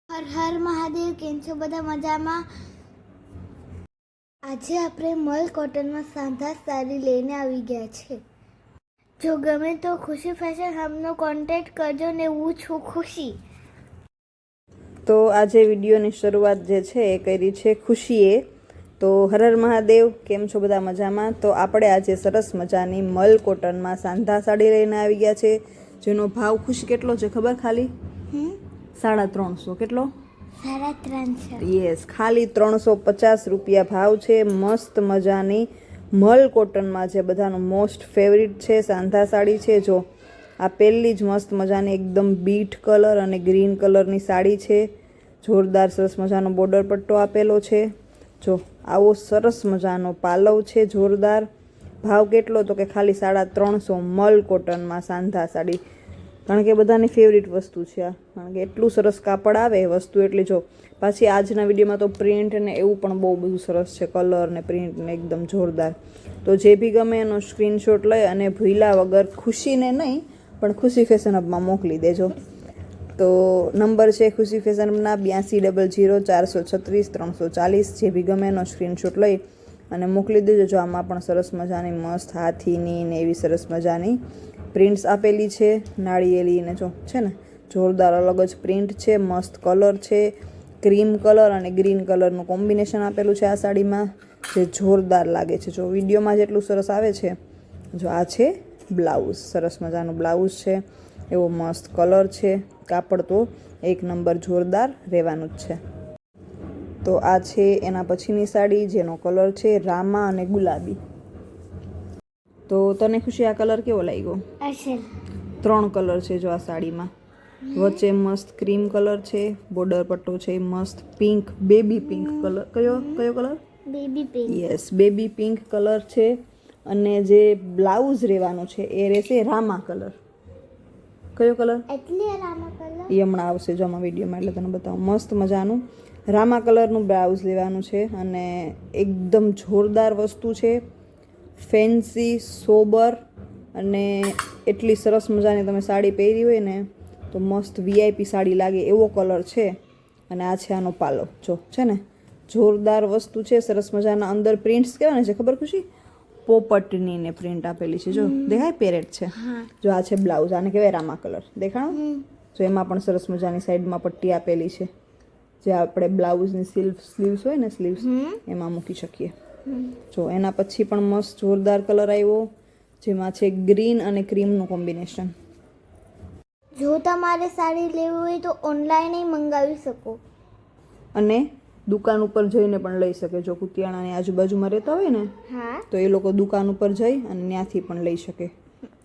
હર હર મહાદેવ. કેમ છો બધા? મજામાં. આજે આપણે મલ કોટનમાં સાંધા સાડી લઈને આવી ગયા છે. જો ગમે તો ખુશી ફેશન હબનો કોન્ટેક્ટ કરજો ને હું છું ખુશી. તો આજે વિડીયોની શરૂઆત જે છે એ કરી છે ખુશીએ. તો હર હર મહાદેવ. કેમ છો બધા? મજામાં. તો આપણે આજે સરસ મજાની મલ કોટનમાં સાંધા સાડી લઈને આવી ગયા છે, જેનો ભાવ ખુશી કેટલો છે ખબર? ખાલી 350. કેટલો? 350. યસ, ખાલી 350 રૂપિયા ભાવ છે. મસ્ત મજાની મલ કોટનમાં જે બધાનો મોસ્ટ ફેવરિટ છે સાંધા સાડી છે. જો આ પહેલી જ મસ્ત મજાની એકદમ બીટ કલર અને ગ્રીન કલરની સાડી છે. જોરદાર સરસ મજાનો બોર્ડર પટ્ટો આપેલો છે. જો આવો સરસ મજાનો પાલવ છે જોરદાર. ભાવ કેટલો? તો કે ખાલી 350 મલ કોટનમાં સાંધા સાડી. કારણ કે બધાની ફેવરિટ વસ્તુ છે આ, કારણ કે એટલું સરસ કાપડ આવે એ વસ્તુ એટલી. જો પાછી આજના વિડીયોમાં તો પ્રિન્ટ ને એવું પણ બહુ બધું સરસ છે, કલર ને પ્રિન્ટ ને એકદમ જોરદાર. તો જે બી ગમે એનો સ્ક્રીનશોટ લઈ અને ભૂલ્યા વગર ખુશીને નહીં પણ ખુશી ફેશન હબમાં મોકલી દેજો. તો નંબર છે ખુશી ફેશન હબના 8200 436 340. જે બી ગમે એનો સ્ક્રીનશોટ લઈ અને મોકલી દેજો. જો આમાં પણ સરસ મજાની મસ્ત હાથીની ને એવી સરસ મજાની પ્રિન્ટ્સ આપેલી છે, નાળિયેરી ને જો છે ને જોરદાર અલગ જ પ્રિન્ટ છે. મસ્ત કલર છે, ક્રીમ કલર અને ગ્રીન કલરનું કોમ્બિનેશન આપેલું છે આ સાડીમાં, જે જોરદાર લાગે છે. જો વિડીયોમાં જેટલું સરસ આવે છે, જો આ છે બ્લાઉઝ. સરસ મજાનું બ્લાઉઝ છે, એવો મસ્ત કલર છે. કાપડ તો એક નંબર જોરદાર રહેવાનું જ છે. તો આ છે એના પછીની સાડી, જેનો કલર છે રામા અને ગુલાબી. તો તને ખુશી આ કલર કેવો લાગ્યો? અસલ 3 કલર છે જો આ સાડીમાં. વચ્ચે મસ્ત ક્રીમ કલર છે, બોર્ડર પટ્ટો છે મસ્ત પિંક, બેબી પિંક કલર. કયો colour? Baby pink. Yes, baby pink colour છે. અને જે બ્લાઉઝ રહેવાનું છે એ રહેશે રામા કલર. કયો કલર? એટલે રામા કલર એ હમણાં આવશે જો આમાં વિડીયોમાં, એટલે તને બતાવું. મસ્ત મજાનું રામા કલરનું બ્લાઉઝ લેવાનું છે અને એકદમ જોરદાર વસ્તુ છે. ફેન્સી, સોબર અને એટલી સરસ મજાની તમે સાડી પહેરી હોય ને તો મસ્ત વીઆઈપી સાડી લાગે એવો કલર છે. અને આ છે આનો પાલો. જો છે ને જોરદાર વસ્તુ છે. સરસ મજાના અંદર પ્રિન્ટ્સ કેવાના છે ખબર ખુશી? પોપટની ને પ્રિન્ટ આપેલી છે. જો દેખાય? પેરેટ છે. જો આ છે બ્લાઉઝ. આને કહેવાય રામા કલર. દેખાણો? જો એમાં પણ સરસ મજાની સાઈડમાં પટ્ટી આપેલી છે, જે આપણે બ્લાઉઝની સ્લીવ્સ હોય ને, સ્લીવ્સ એમાં મૂકી શકીએ. જો એના પછી પણ મસ્ત જોરદાર કલર આવ્યો, જેમાં છે ગ્રીન અને ક્રીમનું કોમ્બિનેશન. જો તમારે સાડી લેવી હોય તો ઓનલાઈન મંગાવી શકો અને દુકાન ઉપર જઈને પણ લઈ શકે. જો કુતિયાણાની આજુબાજુમાં રહેતા હોય ને તો એ લોકો દુકાન ઉપર જઈ અને ત્યાંથી પણ લઈ શકે.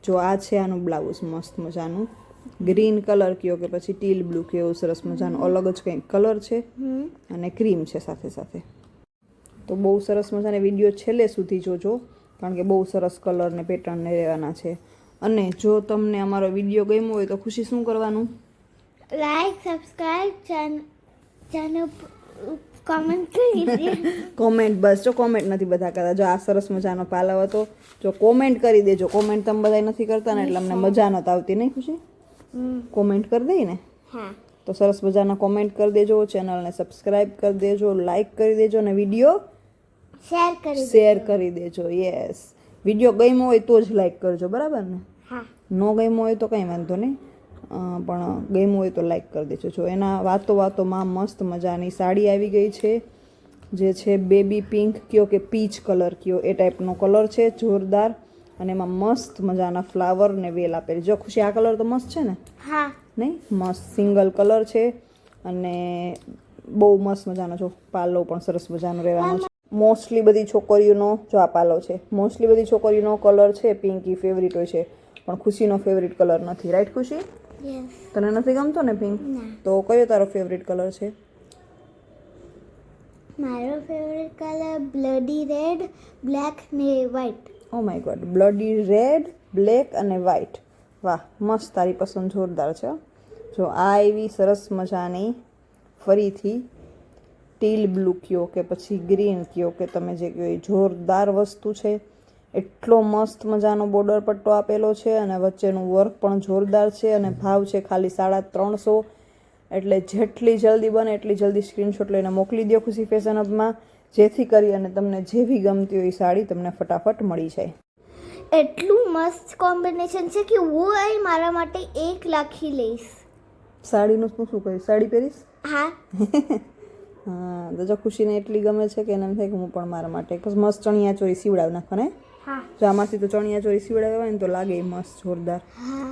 જો આ છે આનું બ્લાઉઝ મસ્ત મજાનું. ગ્રીન કલર કયો કે પછી ટીલ બ્લુ કયો, સરસ મજાનો અલગ જ કંઈક કલર છે અને ક્રીમ છે સાથે સાથે. તો બહુ સરસ મજાની વિડીયો છેલ્લે સુધી જોજો, કારણ કે બહુ સરસ કલર ને પેટર્ન ને રહેવાના છે. અને જો તમને અમારો વિડીયો ગમ્યો હોય તો ખુશી શું કરવાનું? લાઈક, સબસ્ક્રાઇબ, ચેનલ કોમેન્ટ કરી દે. કોમેન્ટ, બસ જો કોમેન્ટ નથી બધા કરતા. જો આ સરસ મજાનો પાલવ હતો, જો કોમેન્ટ કરી દેજો. કોમેન્ટ તમે બધા નથી કરતા ને એટલે અમને મજા નથી આવતી, નહીં ખુશી? કોમેન્ટ કરી દઈ ને? હા. તો સરસ મજાના કોમેન્ટ કરી દેજો, ચેનલને સબસ્ક્રાઇબ કરી દેજો, લાઈક કરી દેજો અને વિડીયો શેર કરી દેજો. યસ, વિડીયો ગમ્યો હોય તો જ લાઈક કરજો, બરાબર ને? હા. ન ગમ્યો હોય તો કંઈ વાંધો નહીં, પણ ગમ્યું હોય તો લાઈક કરી દેજો. જો એના વાતોમાં મસ્ત મજાની સાડી આવી ગઈ છે, જે છે બેબી પિંક કયો કે પીચ કલર કયો, એ ટાઈપનો કલર છે જોરદાર. અને એમાં મસ્ત મજાના ફ્લાવર ને વેલ આપેલી. જો ખુશી આ કલર તો મસ્ત છે ને? હા. નહીં? મસ્ત સિંગલ કલર છે અને બહુ મસ્ત મજાનો. જો પાલો પણ સરસ મજાનો રહેવાનો છે. મોસ્ટલી બધી છોકરીઓનો જો આ પાલો છે, મોસ્ટલી બધી છોકરીઓનો કલર છે પિંકી ફેવરિટ હોય છે, પણ ખુશીનો ફેવરિટ કલર નથી. રાઈટ ખુશી? યસ. તને નથી ગમતો ને પિંક? ના. તો કયો તારો ફેવરિટ કલર છે? મારો favourite colour bloody red, black ને white. Oh my god, bloody red, black અને વ્હાઈટ. વાહ, મસ્ત, તારી પસંદ જોરદાર છે. જો આ એવી સરસ મજાની ફરીથી ટીલ બ્લુ કયો કે પછી ગ્રીન કયો કે તમે જે કહો એ જોરદાર વસ્તુ છે. એટલો મસ્ત મજાનો બોર્ડર પટ્ટો આપેલો છે અને વચ્ચેનું વર્ક પણ જોરદાર છે. અને ભાવ છે ખાલી 350. એટલે જેટલી જલ્દી બને એટલી જલ્દી સ્ક્રીનશોટ લઈને મોકલી દો ખુશી ફેશન હબમાં, જેથી કરી અને તમને જેવી ગમતી હોય સાડી તમને ફટાફટ મળી જાય. એટલું મસ્ત કોમ્બિનેશન છે કે હું અહીં મારા માટે 1 લાખી લઈશ. સાડીનું શું કહ્યું? સાડી પહેરીશ? હા. હા, તો જો ખુશીને એટલી ગમે છે કે એને એમ થાય કે હું પણ મારા માટે એક મસ્ત ચણિયા ચોરી સીવડાવ નાખો ને. હા. જો આમાંથી તો ચણિયા ચોરી સીવડાવ્યા હોય ને તો લાગે મસ્ત જોરદાર.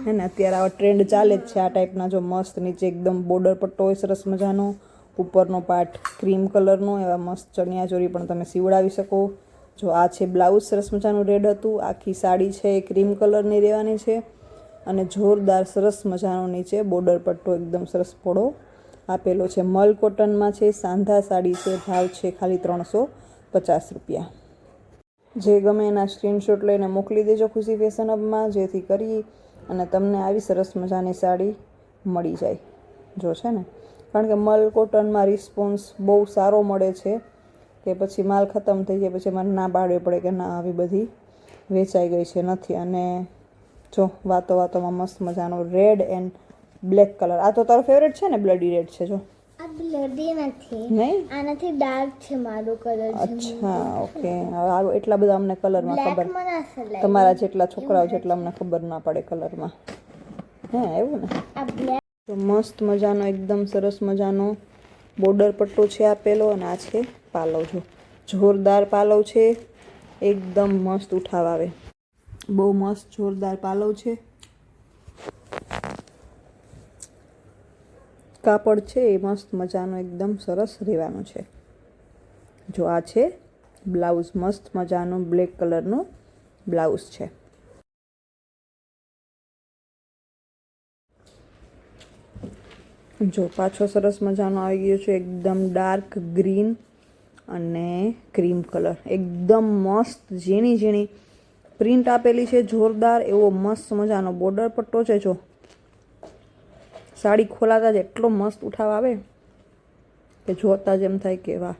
હે ને, અત્યારે આવા ટ્રેન્ડ ચાલે જ છે આ ટાઈપના. જો મસ્ત નીચે એકદમ બોર્ડર પટ્ટો હોય સરસ મજાનો, ઉપરનો પાર્ટ ક્રીમ કલરનો, એવા મસ્ત ચણિયા ચોરી પણ તમે સીવડાવી શકો. જો આ છે બ્લાઉઝ, સરસ મજાનું રેડ હતું. આખી સાડી છે એ ક્રીમ કલરની રહેવાની છે અને જોરદાર સરસ મજાનો નીચે બોર્ડર પટ્ટો એકદમ સરસ પોળો આપેલો છે. મલ કોટનમાં છે, સાંધા સાડી છે. ભાવ છે ખાલી 350 રૂપિયા. જે ગમે એના સ્ક્રીનશોટ લઈને મોકલી દેજો ખુશી ફેશન હબમાં, જેથી કરી અને તમને આવી સરસ મજાની સાડી મળી જાય. જો છે ને, કારણ કે મલ કોટનમાં રિસ્પોન્સ બહુ સારો મળે છે કે પછી માલ ખતમ થઈ જાય પછી મારે ના પાડવી પડે કે ના આવી બધી વેચાઈ ગઈ છે, નથી. અને જો વાતોમાં મસ્ત મજાનો રેડ એન્ડ બ્લેક કલર. આ તો તારો ફેવરેટ છે ને? બ્લડી રેડ છે. જો આ બ્લડી નથી, નહીં, આનાથી ડાર્ક છે મારો કલર. અચ્છા, ઓકે. હવે એટલા બધા અમને કલરમાં ખબર, મને તમારા જેટલા છોકરાઓ જેટલા અમને ખબર ના પડે કલરમાં. હે, એવું ને? આ બ્લેક તો મસ્ત મજાનો એકદમ સરસ મજાનો બોર્ડર પટ્ટો છે આપેલો અને આ છે પાલવ. જો જોરદાર પાલવ છે, એકદમ મસ્ત ઉઠાવ આવે. બહુ મસ્ત જોરદાર પાલવ છે. કાપડ છે એ મસ્ત મજાનો એકદમ સરસ રહેવાનો છે. જો આ છે બ્લાઉઝ, મસ્ત મજાનો બ્લેક કલરનો બ્લાઉઝ છે. જો પાછો સરસ મજાનો આવી ગયો છે એકદમ ડાર્ક ગ્રીન અને ક્રીમ કલર. એકદમ મસ્ત ઝીણી ઝીણી પ્રિન્ટ આપેલી છે, જોરદાર એવો મસ્ત મજાનો બોર્ડર પટ્ટો છે. જો સાડી ખોલાતા જ એટલો મસ્ત ઉઠાવ આવે કે જોતા જ એમ થાય કે વાહ,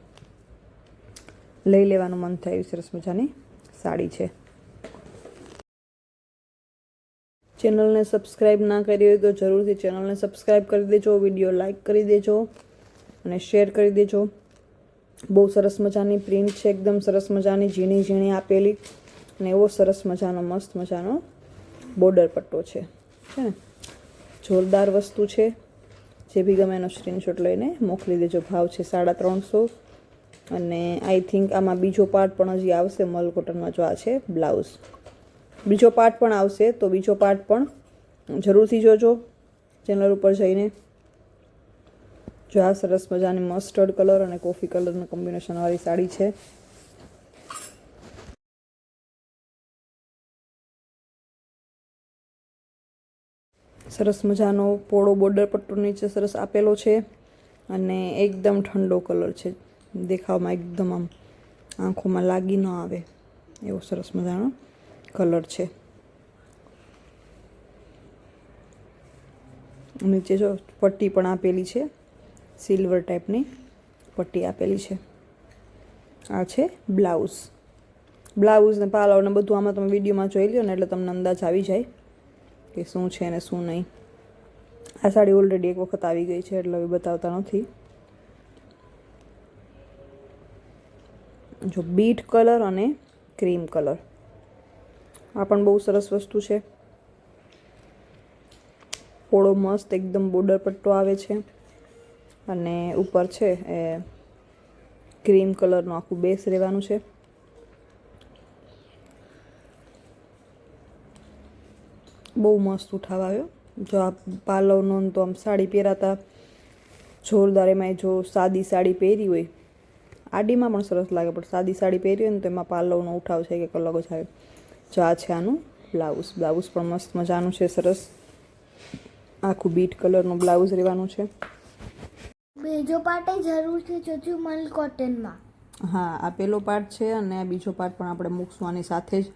લઈ લેવાનું મન થાય. એવી સરસ મજાની સાડી છે. ચેનલને સબસ્ક્રાઈબ ના કરી હોય તો જરૂરથી ચેનલને સબસ્ક્રાઈબ કરી દેજો, વિડીયો લાઈક કરી દેજો અને શેર કરી દેજો. બહુ સરસ મજાની પ્રિન્ટ છે, એકદમ સરસ મજાની ઝીણી ઝીણી આપેલી અને એવો સરસ મજાનો મસ્ત મજાનો બોર્ડર પટ્ટો છે. જોરદાર વસ્તુ છે. જે બી ગમે એનો સ્ક્રીનશોટ લઈને મોકલી દેજો. ભાવ છે 350 અને આઈ થિંક આમાં બીજો પાર્ટ પણ હજી આવશે મલ કોટનમાં. જો આ છે બ્લાઉઝ, બીજો પાર્ટ પણ આવશે, તો બીજો પાર્ટ પણ જરૂરથી જોજો ચેનલ ઉપર જઈને. જો આ સરસ મજાની મસ્ટર્ડ કલર અને કોફી કલરનું કોમ્બિનેશનવાળી સાડી છે. સરસ મજાનો પોળો બોર્ડર પટ્ટો નીચે સરસ આપેલો છે અને એકદમ ઠંડો કલર છે. દેખાવમાં એકદમ આમ આંખોમાં લાગી ન આવે એવો સરસ મજાનો કલર છે. નીચે જો પટ્ટી પણ આપેલી છે, સિલ્વર ટાઈપની પટ્ટી આપેલી છે. આ છે બ્લાઉઝ. બ્લાઉઝ ને પાલવ ને બધું આમાં તમે વિડીયોમાં જોઈ લો ને એટલે તમને અંદાજ આવી જાય કે શું છે ને શું નહીં. આ સાડી ઓલરેડી એક વખત આવી ગઈ છે એટલે હવે બતાવતા નથી. જો બીટ કલર અને ક્રીમ કલર, આ પણ બહુ સરસ વસ્તુ છે. પોળો મસ્ત એકદમ બોર્ડર પટ્ટો આવે છે અને ઉપર છે એ ક્રીમ કલરનું આખું બેસ રહેવાનું છે. બહુ મસ્ત ઉઠાવ આવ્યો. જો આ પાલવનો તો આમ સાડી પહેરાતા જોરદાર. એમાં જો સાદી સાડી પહેરી હોય, આડીમાં પણ સરસ લાગે, પણ સાદી સાડી પહેરી હોય ને તો એમાં પાલવનો ઉઠાવ છે કે અલગ જ આવે. જો આ છે આનું બ્લાઉઝ. બ્લાઉઝ પણ મસ્ત મજાનું છે, સરસ આખું બીટ કલરનું બ્લાઉઝ રહેવાનું છે. બીજો પાર્ટ જરૂરથી જોજો મલ કોટનમાં. હા, આ પહેલો પાર્ટ છે અને આ બીજો પાર્ટ પણ આપણે મૂકશું આની સાથે જ.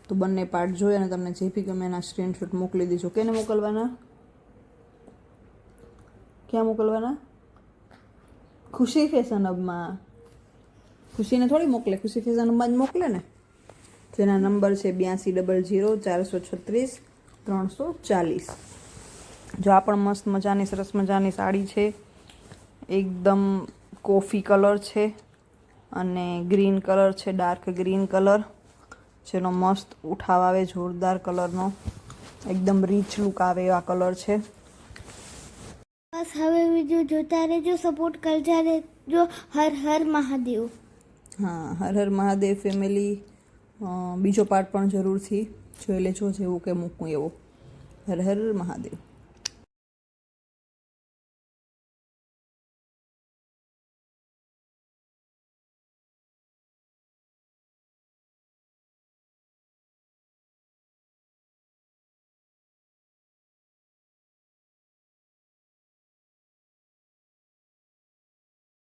તો બંને પાર્ટ જોઈ અને તમને જે બી ગમે એના સ્ક્રીનશોટ મોકલી દેજો. કેને મોકલવાના? ક્યાં મોકલવાના? ખુશી ફેશન હબમાં. ખુશીને થોડી મોકલે, ખુશી ફેશન હબમાં જ મોકલે ને. જેના નંબર છે 8200 436 340. જો આ પણ મસ્ત મજાની સરસ મજાની સાડી છે, એકદમ કોફી કલર છે અને ગ્રીન કલર છે, ડાર્ક ગ્રીન કલર, જેનો મસ્ત ઉઠાવ આવે, જોરદાર કલરનો, એકદમ રીચ લુક આવે એવા કલર છે. બસ હવે વિડીયો જોતા રહેજો, સપોર્ટ કરતા રહેજો. હર હર મહાદેવ. હા, હર હર મહાદેવ ફેમિલી. બીજો પાર્ટ પણ જરૂરથી જોઈ લેજો, જેવું કે મૂકું એવો. હર હર મહાદેવ.